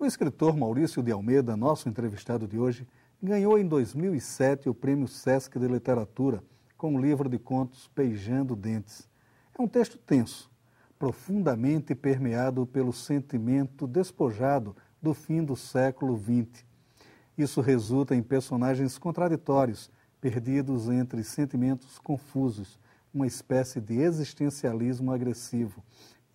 O escritor Maurício de Almeida, nosso entrevistado de hoje, ganhou em 2007 o Prêmio Sesc de Literatura com o livro de contos Beijando Dentes. É um texto tenso, profundamente permeado pelo sentimento despojado do fim do século XX. Isso resulta em personagens contraditórios, perdidos entre sentimentos confusos, uma espécie de existencialismo agressivo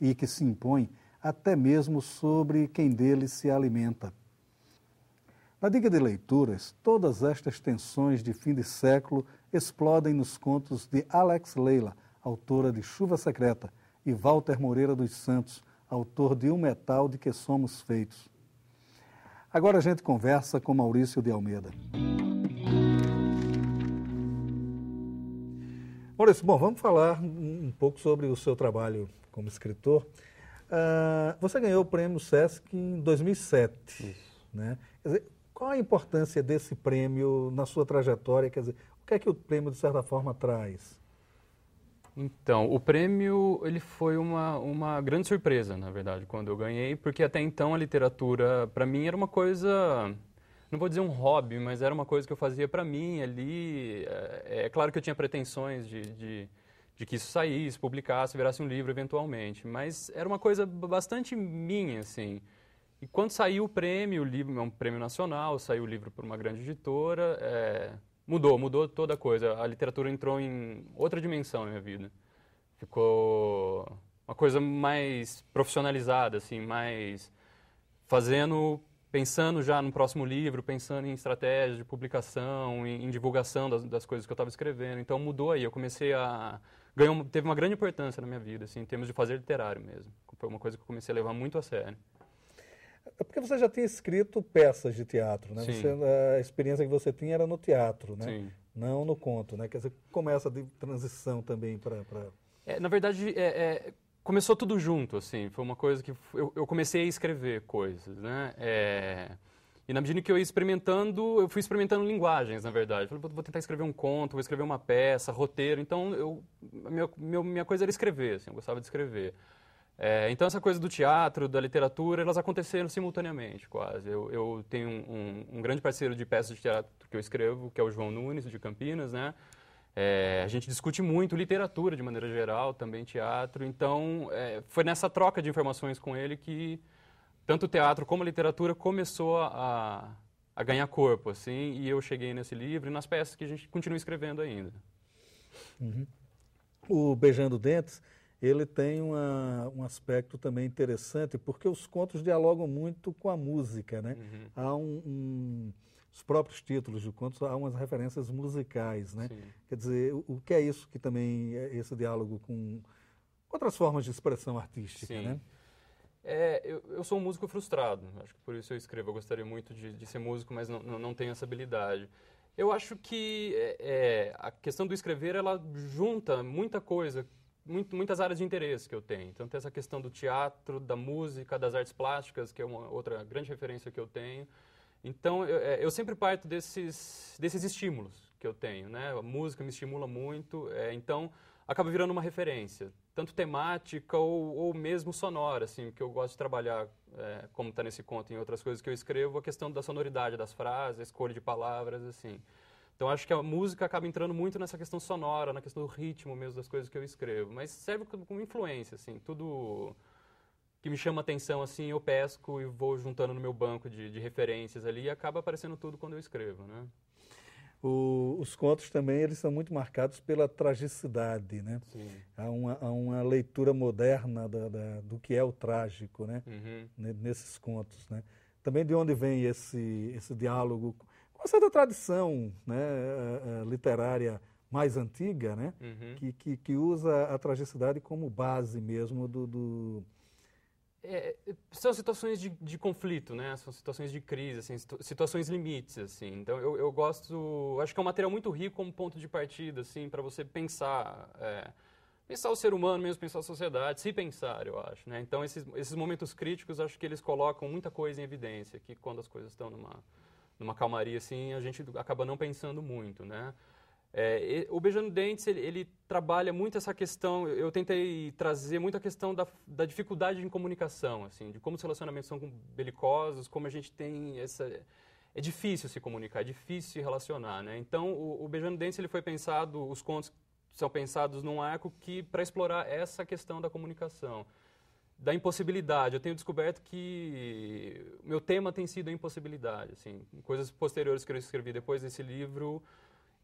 e que se impõe até mesmo sobre quem dele se alimenta. Na dica de leituras, todas estas tensões de fim de século explodem nos contos de Alex Leila, autora de Chuva Secreta, e Walter Moreira dos Santos, autor de O Metal de que Somos Feitos. Agora a gente conversa com Maurício de Almeida. Maurício, bom, vamos falar um pouco sobre o seu trabalho como escritor. Você ganhou o Prêmio Sesc em 2007, né? Quer dizer, qual a importância desse prêmio na sua trajetória? Quer dizer, o que é que o prêmio, de certa forma, traz? Então, o prêmio ele foi uma grande surpresa, na verdade, quando eu ganhei, porque até então a literatura, para mim, era uma coisa, não vou dizer um hobby, mas era uma coisa que eu fazia para mim ali. É claro que eu tinha pretensões de que isso saísse, publicasse, virasse um livro eventualmente, mas era uma coisa bastante minha, assim. E quando saiu o prêmio, o livro é um prêmio nacional, saiu o livro por uma grande editora, mudou toda a coisa. A literatura entrou em outra dimensão na minha vida. Ficou uma coisa mais profissionalizada, assim, mais pensando já no próximo livro, pensando em estratégias de publicação, em divulgação das coisas que eu estava escrevendo. Então mudou aí, eu comecei teve uma grande importância na minha vida, assim, em termos de fazer literário mesmo. Foi uma coisa que eu comecei a levar muito a sério. É porque você já tinha escrito peças de teatro, né? Sim. A experiência que você tinha era no teatro, né? Sim. Não no conto, né? Quer dizer, começa de transição também para... Na verdade, começou tudo junto, assim. Foi uma coisa que eu comecei a escrever coisas, né? E na medida que eu ia experimentando, eu fui experimentando linguagens, na verdade. Falei, vou tentar escrever um conto, vou escrever uma peça, roteiro. Então, minha coisa era escrever, assim, eu gostava de escrever. Então, essa coisa do teatro, da literatura, elas aconteceram simultaneamente, quase. Eu tenho um grande parceiro de peças de teatro que eu escrevo, que é o João Nunes, de Campinas, né? A gente discute muito literatura, de maneira geral, também teatro. Então, foi nessa troca de informações com ele que tanto o teatro como a literatura começou a ganhar corpo, assim, e eu cheguei nesse livro e nas peças que a gente continua escrevendo ainda. Uhum. O Beijando Dentes, ele tem um aspecto também interessante, porque os contos dialogam muito com a música, né? Uhum. Há os próprios títulos de contos, há umas referências musicais, né? Sim. Quer dizer, o que é isso que também, esse diálogo com outras formas de expressão artística, Sim. né? Eu sou um músico frustrado, acho que por isso eu escrevo. Eu gostaria muito de ser músico, mas não tenho essa habilidade. Eu acho que a questão do escrever, ela junta muita coisa, muitas áreas de interesse que eu tenho. Então, tem essa questão do teatro, da música, das artes plásticas, que é uma outra grande referência que eu tenho. Então, eu sempre parto desses estímulos que eu tenho, né? A música me estimula muito, então acaba virando uma referência, tanto temática ou mesmo sonora, assim, que eu gosto de trabalhar, como está nesse conto e em outras coisas que eu escrevo, a questão da sonoridade das frases, a escolha de palavras, assim. Então, acho que a música acaba entrando muito nessa questão sonora, na questão do ritmo mesmo das coisas que eu escrevo, mas serve como influência, assim, tudo que me chama atenção, assim, eu pesco e vou juntando no meu banco de referências ali e acaba aparecendo tudo quando eu escrevo, né? Os contos também, eles são muito marcados pela tragicidade, né? Sim. Há uma leitura moderna do que é o trágico, né? Uhum. Nesses contos, né? Também de onde vem esse diálogo com essa da tradição, né, literária mais antiga, né? Uhum. Que usa a tragicidade como base mesmo do... São situações de conflito, né? São situações de crise, assim, situações limites, assim. Então, eu gosto... Acho que é um material muito rico como ponto de partida, assim, para você pensar... pensar o ser humano mesmo, pensar a sociedade, se pensar, eu acho, né? Então, esses momentos críticos, acho que eles colocam muita coisa em evidência, que quando as coisas estão numa calmaria, assim, a gente acaba não pensando muito, né? O Beijando Dentes, ele trabalha muito essa questão, eu tentei trazer muito a questão da dificuldade em comunicação, assim, de como os relacionamentos são belicosos, como a gente tem essa... É difícil se comunicar, é difícil se relacionar, né? Então, o Beijando Dentes, ele foi pensado, os contos são pensados num arco para explorar essa questão da comunicação, da impossibilidade. Eu tenho descoberto que meu tema tem sido a impossibilidade, assim, coisas posteriores que eu escrevi depois desse livro,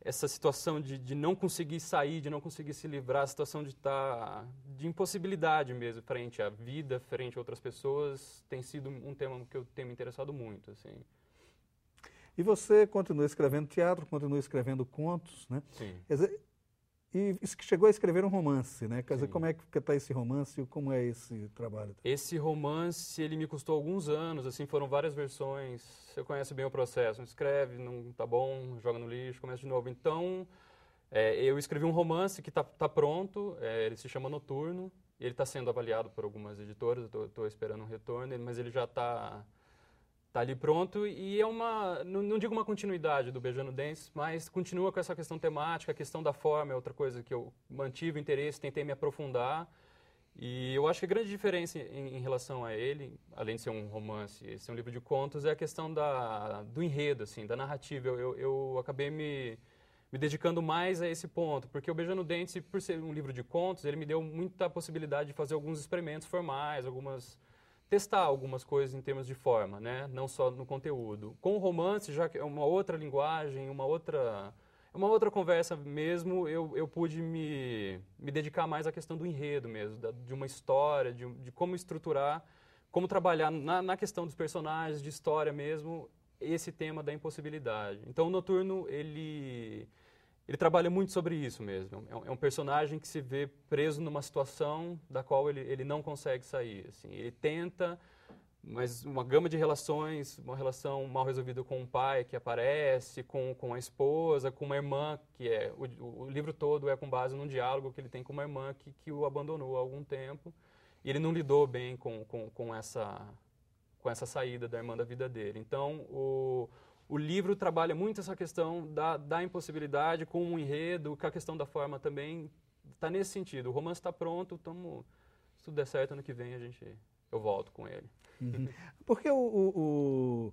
essa situação de não conseguir sair, de não conseguir se livrar, a situação de impossibilidade mesmo, frente à vida, frente a outras pessoas, tem sido um tema que eu tenho me interessado muito, assim. E você continua escrevendo teatro, continua escrevendo contos, né? Sim. Quer dizer, e chegou a escrever um romance, né? Quer dizer, Sim. como é que está esse romance e como é esse trabalho? Esse romance, ele me custou alguns anos, assim, foram várias versões. Você conhece bem o processo, escreve, não tá bom, joga no lixo, começa de novo. Então, eu escrevi um romance que tá pronto, ele se chama Noturno, ele está sendo avaliado por algumas editoras, eu estou esperando um retorno, mas ele já está ali pronto e é não digo uma continuidade do Beijando Dentes, mas continua com essa questão temática, a questão da forma é outra coisa que eu mantive o interesse, tentei me aprofundar e eu acho que a grande diferença em relação a ele, além de ser um romance, ser um livro de contos, é a questão do enredo, assim, da narrativa. Eu acabei me dedicando mais a esse ponto, porque o Beijando Dentes, por ser um livro de contos, ele me deu muita possibilidade de fazer alguns experimentos formais, testar algumas coisas em termos de forma, né? Não só no conteúdo. Com o romance, já que é uma outra linguagem, uma outra conversa mesmo, eu pude me dedicar mais à questão do enredo mesmo, de uma história, de como estruturar, como trabalhar na questão dos personagens, de história mesmo, esse tema da impossibilidade. Então, o Noturno, ele trabalha muito sobre isso mesmo. É um personagem que se vê preso numa situação da qual ele não consegue sair. Assim. Ele tenta, mas uma gama de relações, uma relação mal resolvida com um pai que aparece, com a esposa, com uma irmã, que o livro todo é com base num diálogo que ele tem com uma irmã que o abandonou há algum tempo. E ele não lidou bem com essa saída da irmã da vida dele. Então, o livro trabalha muito essa questão da impossibilidade com um enredo, com a questão da forma também está nesse sentido. O romance está pronto, se tudo der certo, ano que vem eu volto com ele. Uhum. Porque o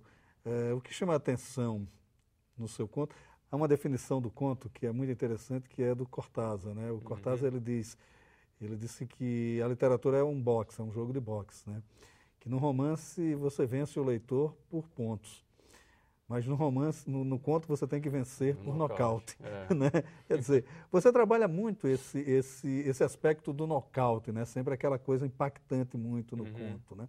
que chama a atenção no seu conto, há uma definição do conto que é muito interessante, que é do Cortázar, né? O Cortázar, ele disse que a literatura é um boxe, é um jogo de boxe, né? Que no romance você vence o leitor por pontos. Mas no romance, no conto, você tem que vencer por nocaute. Né? Quer dizer, você trabalha muito esse aspecto do nocaute, né? Sempre aquela coisa impactante muito no conto. Né?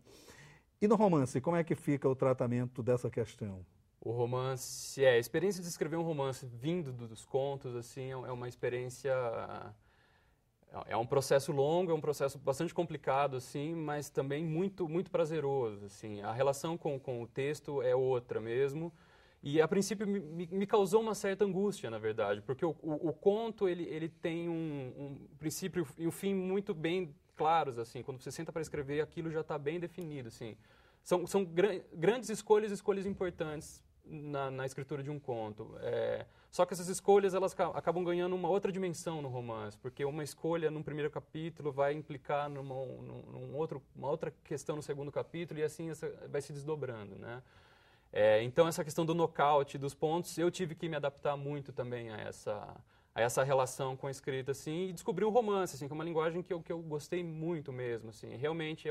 E no romance, como é que fica o tratamento dessa questão? O romance, a experiência de escrever um romance vindo dos contos, assim, é uma experiência... É um processo longo, é um processo bastante complicado, assim, mas também muito, muito prazeroso, assim. A relação com o texto é outra mesmo. E, a princípio, me causou uma certa angústia, na verdade, porque o conto, ele tem um princípio e um fim muito bem claros, assim. Quando você senta para escrever, aquilo já está bem definido, assim. São grandes escolhas importantes na escritura de um conto. Só que essas escolhas elas acabam ganhando uma outra dimensão no romance, porque uma escolha num primeiro capítulo vai implicar numa outra questão no segundo capítulo e assim vai se desdobrando, né? Então essa questão do nocaute, dos pontos, eu tive que me adaptar muito também a essa relação com a escrita, assim, e descobri um romance, assim, que é uma linguagem que eu gostei muito mesmo, assim. Realmente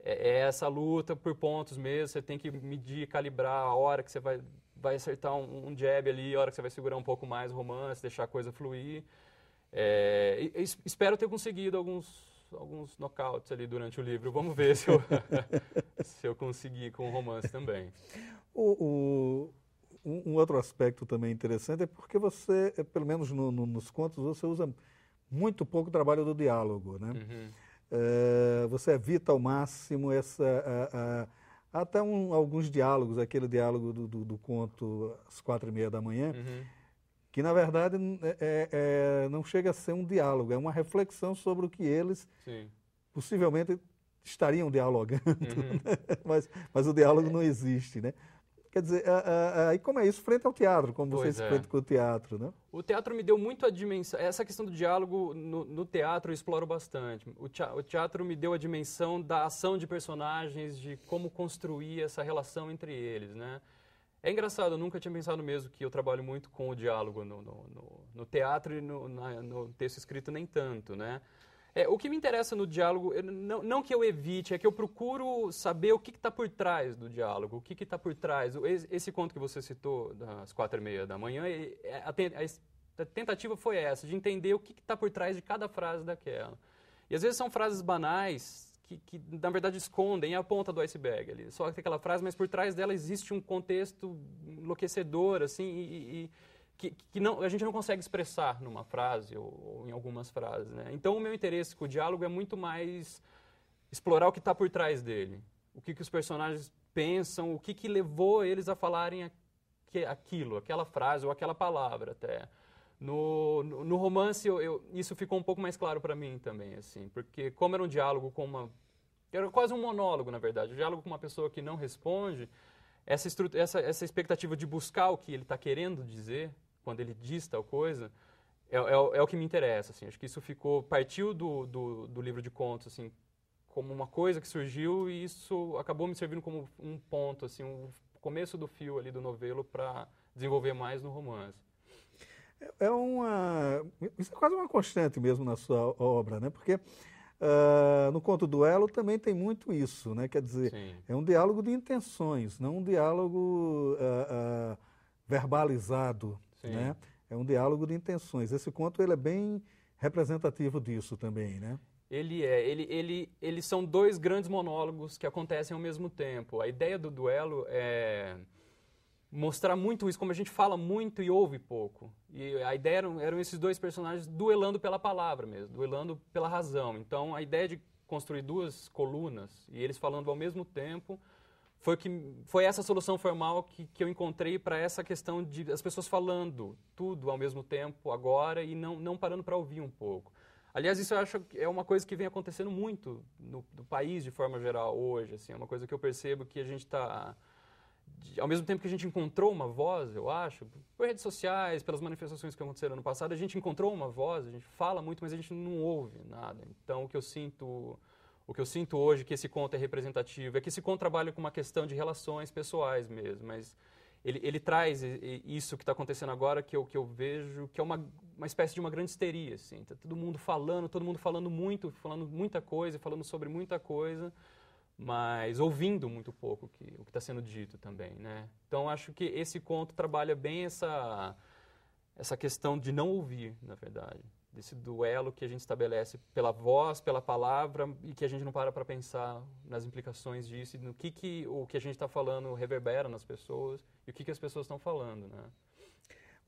é essa luta por pontos mesmo, você tem que medir, calibrar a hora que você vai acertar um jab ali, a hora que você vai segurar um pouco mais o romance, deixar a coisa fluir. Espero ter conseguido alguns knockouts ali durante o livro. Vamos ver se eu conseguir com o romance também. Um outro aspecto também interessante é porque você, pelo menos nos contos, você usa muito pouco o trabalho do diálogo, né? Uhum. Você evita ao máximo até alguns diálogos, aquele diálogo do conto às 4:30 da manhã, que na verdade não chega a ser um diálogo, é uma reflexão sobre o que eles possivelmente estariam dialogando, né? Mas o diálogo não existe, né? Quer dizer, e como é isso frente ao teatro, como você se Pois é. enfrenta com o teatro, né? O teatro me deu muito a dimensão. Essa questão do diálogo no teatro eu exploro bastante. O teatro me deu a dimensão da ação de personagens, de como construir essa relação entre eles, né? É engraçado, eu nunca tinha pensado mesmo que eu trabalho muito com o diálogo no teatro e no texto escrito nem tanto, né? O que me interessa no diálogo, não que eu evite, é que eu procuro saber o que está por trás do diálogo, o que está por trás. Esse conto que você citou, das 4h30 da manhã, a tentativa foi essa, de entender o que está por trás de cada frase daquela. E às vezes são frases banais, que na verdade escondem a ponta do iceberg ali. Só tem aquela frase, mas por trás dela existe um contexto enlouquecedor, assim, que não, a gente não consegue expressar numa frase ou em algumas frases, né? Então o meu interesse com o diálogo é muito mais explorar o que está por trás dele. O que os personagens pensam, o que levou eles a falarem aquilo, aquela frase ou aquela palavra até. No romance, isso ficou um pouco mais claro para mim também, assim, porque como era um diálogo era quase um monólogo, na verdade, um diálogo com uma pessoa que não responde, essa expectativa de buscar o que ele está querendo dizer, quando ele diz tal coisa, é o que me interessa, assim, acho que isso partiu do livro de contos, assim, como uma coisa que surgiu e isso acabou me servindo como um ponto, assim, um começo do fio ali do novelo para desenvolver mais no romance. Isso é quase uma constante mesmo na sua obra, né? Porque no conto Duelo também tem muito isso, né? Quer dizer, Sim. é um diálogo de intenções, não um diálogo verbalizado, Sim. né? É um diálogo de intenções. Esse conto ele é bem representativo disso também, né? Eles são dois grandes monólogos que acontecem ao mesmo tempo. A ideia do duelo é mostrar muito isso, como a gente fala muito e ouve pouco. E a ideia eram esses dois personagens duelando pela palavra mesmo, duelando pela razão. Então, a ideia de construir duas colunas e eles falando ao mesmo tempo foi essa solução formal que eu encontrei para essa questão de as pessoas falando tudo ao mesmo tempo agora e não parando para ouvir um pouco. Aliás, isso eu acho que é uma coisa que vem acontecendo muito no país de forma geral hoje. Assim, é uma coisa que eu percebo que a gente está... Ao mesmo tempo que a gente encontrou uma voz, eu acho, por redes sociais, pelas manifestações que aconteceram no passado, a gente encontrou uma voz, a gente fala muito, mas a gente não ouve nada. Então, o que eu sinto hoje, que esse conto é representativo, é que esse conto trabalha com uma questão de relações pessoais mesmo, mas ele traz isso que está acontecendo agora, que eu vejo, que é uma espécie de uma grande histeria, assim. Tá todo mundo falando muito, falando muita coisa, falando sobre muita coisa, mas ouvindo muito pouco o que está sendo dito também, né? Então, acho que esse conto trabalha bem essa questão de não ouvir, na verdade. Desse duelo que a gente estabelece pela voz, pela palavra, e que a gente não para pensar nas implicações disso, e no que o que a gente está falando reverbera nas pessoas, e o que as pessoas estão falando, né?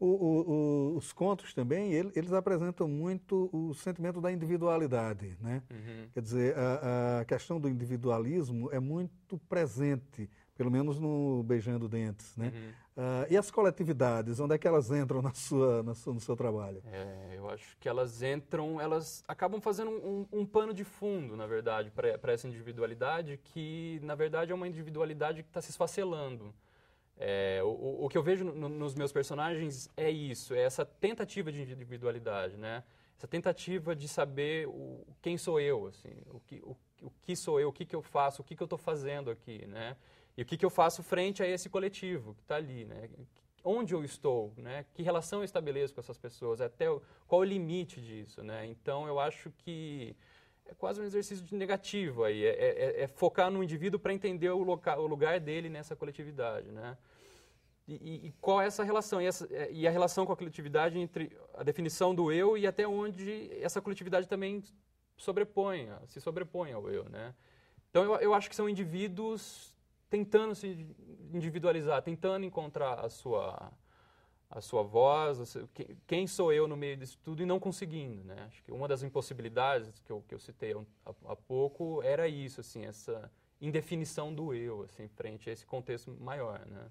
Os contos também, eles apresentam muito o sentimento da individualidade, né? Uhum. Quer dizer, a questão do individualismo é muito presente, pelo menos no Beijando Dentes, né? Uhum. E as coletividades, onde é que elas entram no seu trabalho? Eu acho que elas acabam fazendo um pano de fundo, na verdade, para essa individualidade, que, na verdade, é uma individualidade que está se esfacelando. O que eu vejo nos meus personagens é isso, é essa tentativa de individualidade, né? Essa tentativa de saber quem sou eu, assim, o que sou eu, o que eu faço, o que eu estou fazendo aqui, né? E o que eu faço frente a esse coletivo que está ali, né? Onde eu estou, né? Que relação eu estabeleço com essas pessoas, qual o limite disso, né? Então, eu acho que é quase um exercício de negativo aí, é focar no indivíduo para entender o lugar dele nessa coletividade, né? E qual é essa relação? E a relação com a coletividade entre a definição do eu e até onde essa coletividade também se sobrepõe ao eu, né? Então, eu acho que são indivíduos tentando se individualizar, tentando encontrar a sua voz, quem sou eu no meio disso tudo e não conseguindo, né? Acho que uma das impossibilidades que eu citei há pouco era isso, assim, essa indefinição do eu, assim, frente a esse contexto maior, né?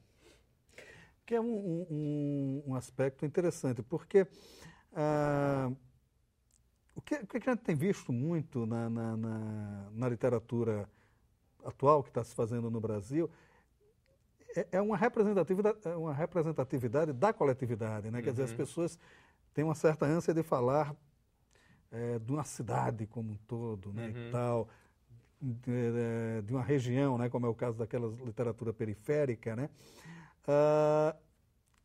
Que é um aspecto interessante, porque o que a gente tem visto muito na literatura atual que está se fazendo no Brasil é uma representatividade da coletividade, né? Quer dizer, as pessoas têm uma certa ânsia de falar de uma cidade como um todo, né? E tal, de uma região, né? Como é o caso daquela literatura periférica, né?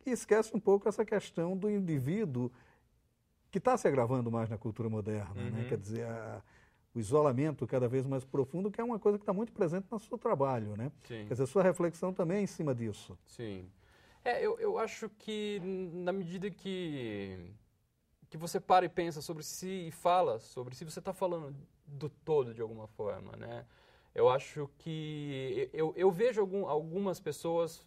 E esquece um pouco essa questão do indivíduo que está se agravando mais na cultura moderna, né? Quer dizer, o isolamento cada vez mais profundo, que é uma coisa que está muito presente no seu trabalho, né? Sim. Quer dizer, a sua reflexão também é em cima disso. Sim. Eu acho que na medida que você para e pensa sobre si e fala sobre si, você está falando do todo de alguma forma, né? Eu acho que eu vejo algumas pessoas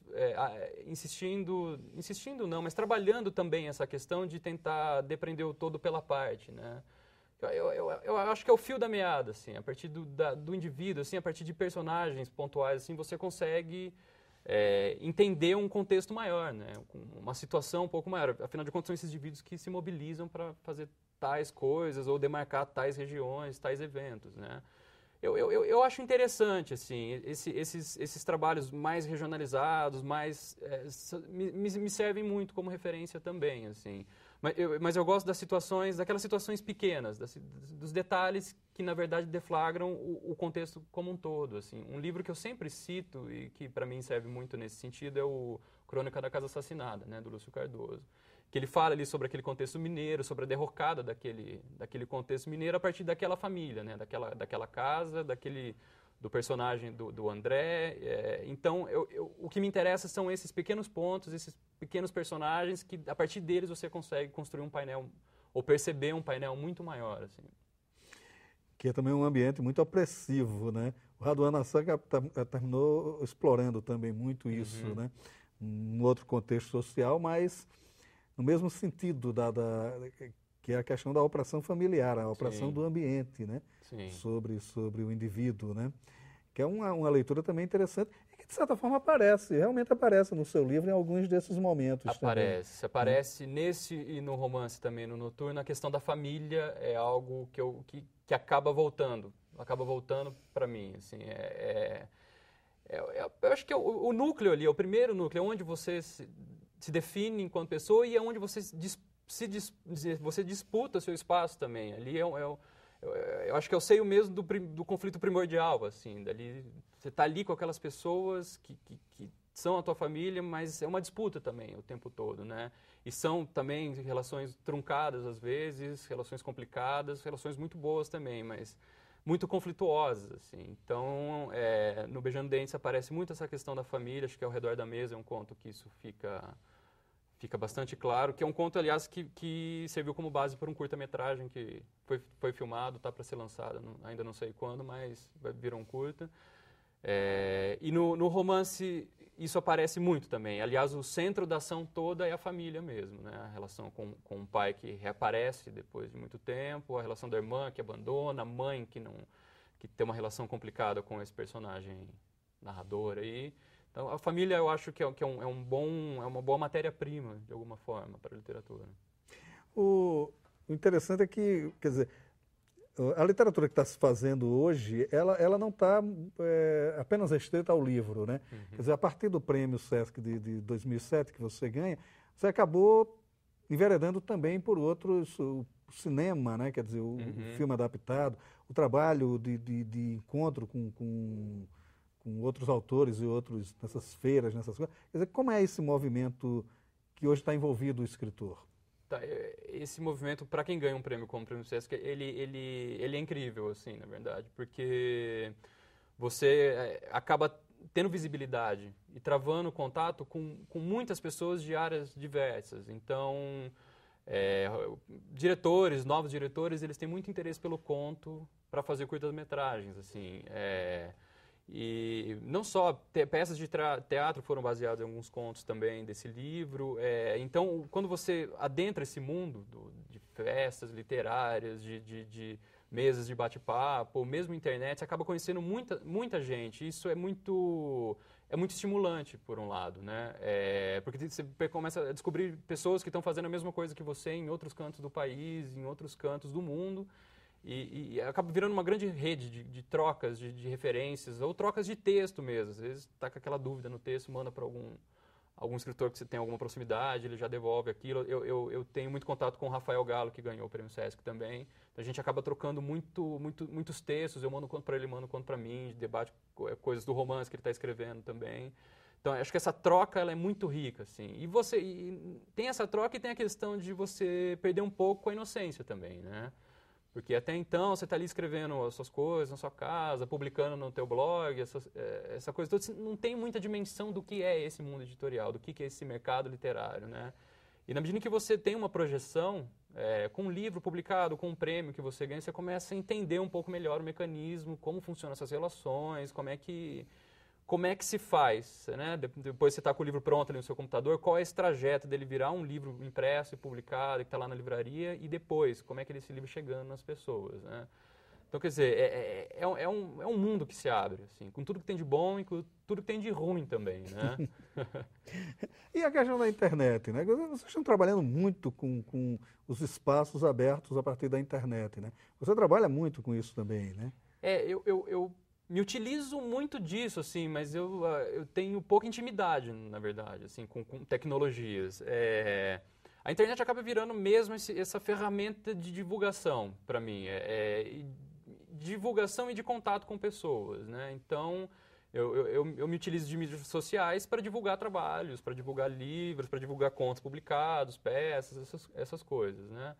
insistindo não, mas trabalhando também essa questão de tentar depreender o todo pela parte, né? Eu acho que é o fio da meada, assim, a partir do indivíduo, assim, a partir de personagens pontuais, assim, você consegue entender um contexto maior, né? Uma situação um pouco maior. Afinal de contas, são esses indivíduos que se mobilizam para fazer tais coisas ou demarcar tais regiões, tais eventos, né? Eu acho interessante, assim, esses trabalhos mais regionalizados, me servem muito como referência também, assim. Mas eu gosto daquelas situações pequenas, dos detalhes que, na verdade, deflagram o contexto como um todo, assim. Um livro que eu sempre cito e que, para mim, serve muito nesse sentido é o Crônica da Casa Assassinada, né, do Lúcio Cardoso. Que ele fala ali sobre aquele contexto mineiro, sobre a derrocada daquele contexto mineiro a partir daquela família, né? Daquela casa, do personagem do André. Então, o que me interessa são esses pequenos pontos, esses pequenos personagens que, a partir deles, você consegue construir um painel, ou perceber um painel muito maior, assim. Que é também um ambiente muito opressivo, né? O Raduan Nassaka terminou explorando também muito isso, né? Um outro contexto social, mas no mesmo sentido que é a questão da opressão familiar, a opressão do ambiente, né? Sim. Sobre o indivíduo, né? Que é uma leitura também interessante e que, de certa forma, realmente aparece no seu livro em alguns desses momentos Aparece nesse e no romance também, no Noturno. A questão da família é algo que acaba voltando para mim, assim, eu acho que o núcleo ali, é o primeiro núcleo, é onde você se define enquanto pessoa e é onde você você disputa seu espaço também. Ali eu acho que é o seio mesmo do conflito primordial, assim. Dali, você está ali com aquelas pessoas que são a tua família, mas é uma disputa também o tempo todo, né? E são também relações truncadas às vezes, relações complicadas, relações muito boas também, mas muito conflituosas, assim. Então, no Beijando Dentes aparece muito essa questão da família, acho que Ao Redor da Mesa é um conto que isso fica bastante claro, que é um conto, aliás, que serviu como base para um curta-metragem que foi filmado, está para ser lançado, ainda não sei quando, mas virou um curta. E no romance isso aparece muito também. Aliás, o centro da ação toda é a família mesmo, né? A relação com o pai que reaparece depois de muito tempo, a relação da irmã que abandona, a mãe que tem uma relação complicada com esse personagem narrador aí. Então, a família eu acho que é uma boa matéria-prima, de alguma forma, para a literatura. O interessante é que, quer dizer, a literatura que está se fazendo hoje, ela não está apenas restrita ao livro, né? Quer dizer, a partir do prêmio Sesc de 2007 que você ganha, você acabou enveredando também por outros, o cinema, né? Quer dizer, o filme adaptado, o trabalho de encontro com outros autores e outros nessas feiras, nessas coisas. Quer dizer, como é esse movimento que hoje está envolvido o escritor? Tá, esse movimento, para quem ganha um prêmio como o Prêmio Sesc, ele é incrível, assim, na verdade, porque você acaba tendo visibilidade e travando contato com muitas pessoas de áreas diversas. Então, novos diretores, eles têm muito interesse pelo conto para fazer curtas-metragens, assim. E não só peças de teatro foram baseadas em alguns contos também desse livro. Então, quando você adentra esse mundo de festas literárias, de mesas de bate-papo, ou mesmo internet, você acaba conhecendo muita gente. Isso é muito estimulante, por um lado, né? Porque você começa a descobrir pessoas que estão fazendo a mesma coisa que você em outros cantos do país, em outros cantos do mundo. E acaba virando uma grande rede de trocas, de referências, ou trocas de texto mesmo. Às vezes está com aquela dúvida no texto, manda para algum escritor que você tem alguma proximidade, ele já devolve aquilo. Eu tenho muito contato com o Rafael Galo, que ganhou o Prêmio Sesc também. Então, a gente acaba trocando muitos textos, eu mando conto para ele, mando conto para mim, debate coisas do romance que ele está escrevendo também. Então, acho que essa troca ela é muito rica, assim. E tem essa troca e tem a questão de você perder um pouco a inocência também, né? Porque até então você está ali escrevendo as suas coisas na sua casa, publicando no teu blog, essa coisa toda, você não tem muita dimensão do que é esse mundo editorial, do que é esse mercado literário, né? E na medida que você tem uma projeção, com um livro publicado, com um prêmio que você ganha, você começa a entender um pouco melhor o mecanismo, como funcionam essas relações, como é que se faz, né? Depois você está com o livro pronto ali no seu computador, qual é esse trajeto dele virar um livro impresso e publicado, que está lá na livraria, e depois, como é que esse livro chegando nas pessoas, né? Então, quer dizer, é um mundo que se abre, assim, com tudo que tem de bom e com tudo que tem de ruim também, né? E a questão da internet, né? Vocês estão trabalhando muito com os espaços abertos a partir da internet, né? Você trabalha muito com isso também, né? Eu me utilizo muito disso, assim, mas eu tenho pouca intimidade, na verdade, assim, com tecnologias. A internet acaba virando mesmo essa ferramenta de divulgação para mim, divulgação e de contato com pessoas, né? Então, eu me utilizo de mídias sociais para divulgar trabalhos, para divulgar livros, para divulgar contos publicados, peças, essas coisas, né?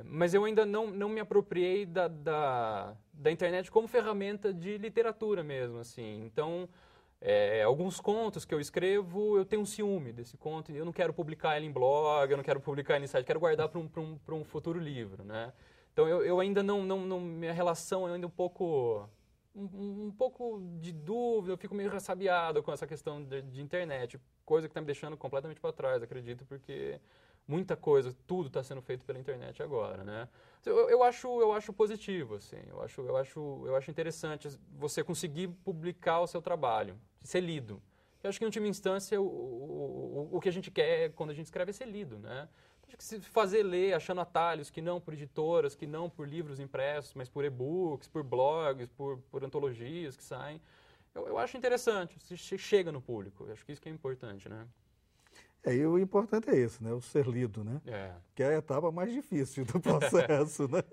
Mas eu ainda não me apropriei da internet como ferramenta de literatura mesmo, assim. Então, alguns contos que eu escrevo, eu tenho um ciúme desse conto, eu não quero publicar ele em blog, eu não quero publicar ele em site, quero guardar para um futuro livro, né? Então, eu ainda minha relação é ainda um pouco de dúvida, eu fico meio ressabiado com essa questão de internet, coisa que está me deixando completamente para trás, acredito, porque muita coisa, tudo está sendo feito pela internet agora, né? Eu acho positivo, assim, eu acho interessante você conseguir publicar o seu trabalho, ser lido. Eu acho que, em última instância, o que a gente quer quando a gente escreve é ser lido, né? Acho que se fazer ler achando atalhos que não por editoras, que não por livros impressos, mas por e-books, por blogs, por antologias que saem, eu acho interessante, se chega no público. Eu acho que isso que é importante, né? E o importante é esse, né? O ser lido, né? Que é a etapa mais difícil do processo, né?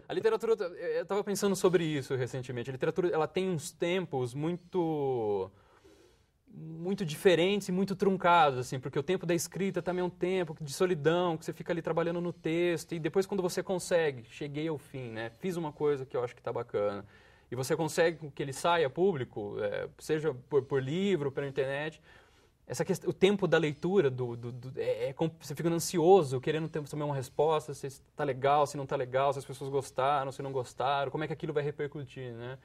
A literatura, eu estava pensando sobre isso recentemente. A literatura, ela tem uns tempos muito diferentes e muito truncados, assim, porque o tempo da escrita também é um tempo de solidão, que você fica ali trabalhando no texto, e depois quando você consegue, cheguei ao fim, né? Fiz uma coisa que eu acho que está bacana, e você consegue que ele saia público, seja por livro, pela internet. Essa questão, o tempo da leitura, você fica ansioso, querendo ter também uma resposta, se está legal, se não está legal, se as pessoas gostaram, se não gostaram, como é que aquilo vai repercutir, né?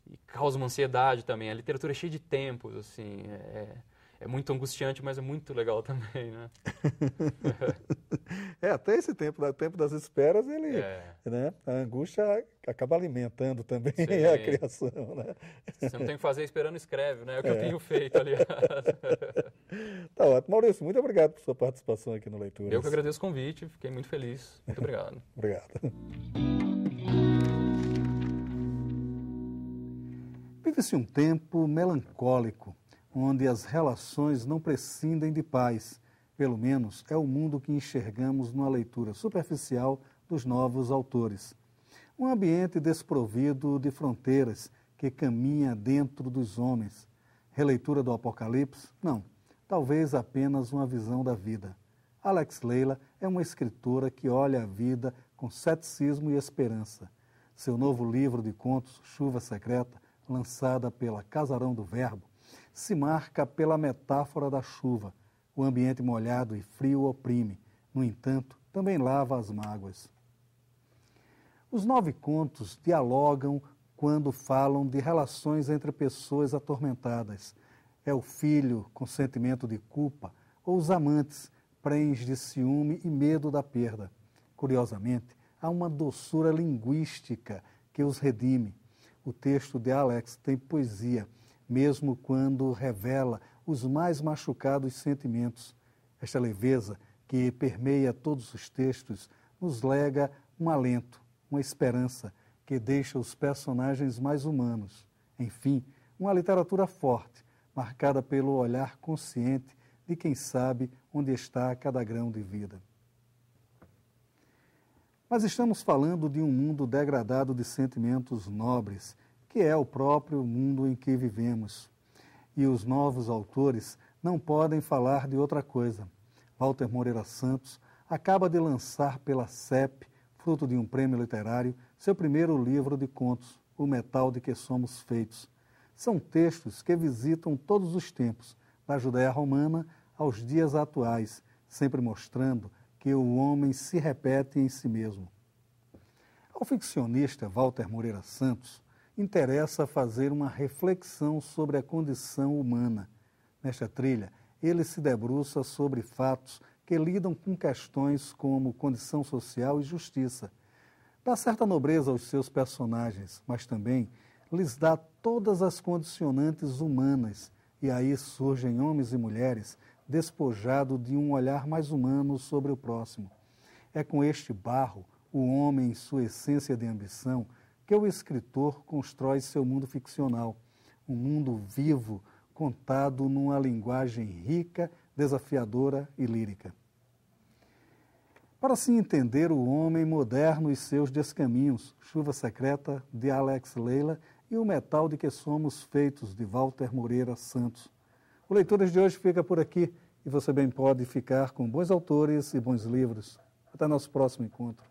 E causa uma ansiedade também. A literatura é cheia de tempos, assim, é muito angustiante, mas é muito legal também, né? Até esse tempo das esperas, ele, né? A angústia acaba alimentando também a criação, né? Você não tem o que fazer esperando, escreve, né? É o que eu tenho feito, aliás. Tá ótimo. Maurício, muito obrigado por sua participação aqui no Leituras. Eu que agradeço o convite, fiquei muito feliz. Muito obrigado. Obrigado. Vive-se um tempo melancólico, onde as relações não prescindem de paz. Pelo menos é o mundo que enxergamos numa leitura superficial dos novos autores. Um ambiente desprovido de fronteiras que caminha dentro dos homens. Releitura do Apocalipse? Não, talvez apenas uma visão da vida. Alex Leila é uma escritora que olha a vida com ceticismo e esperança. Seu novo livro de contos, Chuva Secreta, lançada pela Casarão do Verbo, se marca pela metáfora da chuva. O ambiente molhado e frio oprime, no entanto, também lava as mágoas. Os 9 contos dialogam quando falam de relações entre pessoas atormentadas. É o filho com sentimento de culpa ou os amantes prenhes de ciúme e medo da perda. Curiosamente, há uma doçura linguística que os redime. O texto de Alex tem poesia, mesmo quando revela os mais machucados sentimentos. Esta leveza, que permeia todos os textos, nos lega um alento, uma esperança que deixa os personagens mais humanos. Enfim, uma literatura forte, marcada pelo olhar consciente de quem sabe onde está cada grão de vida. Mas estamos falando de um mundo degradado de sentimentos nobres, que é o próprio mundo em que vivemos. E os novos autores não podem falar de outra coisa. Walter Moreira Santos acaba de lançar pela CEP, fruto de um prêmio literário, seu primeiro livro de contos, O Metal de que Somos Feitos. São textos que visitam todos os tempos, da Judéia romana aos dias atuais, sempre mostrando que o homem se repete em si mesmo. Ao ficcionista Walter Moreira Santos, interessa fazer uma reflexão sobre a condição humana. Nesta trilha, ele se debruça sobre fatos que lidam com questões como condição social e justiça. Dá certa nobreza aos seus personagens, mas também lhes dá todas as condicionantes humanas, e aí surgem homens e mulheres despojados de um olhar mais humano sobre o próximo. É com este barro, o homem em sua essência de ambição, que o escritor constrói seu mundo ficcional, um mundo vivo, contado numa linguagem rica, desafiadora e lírica. Para se entender o homem moderno e seus descaminhos, Chuva Secreta, de Alex Leila, e O Metal de que Somos Feitos, de Walter Moreira Santos. O Leituras de hoje fica por aqui e você bem pode ficar com bons autores e bons livros. Até nosso próximo encontro.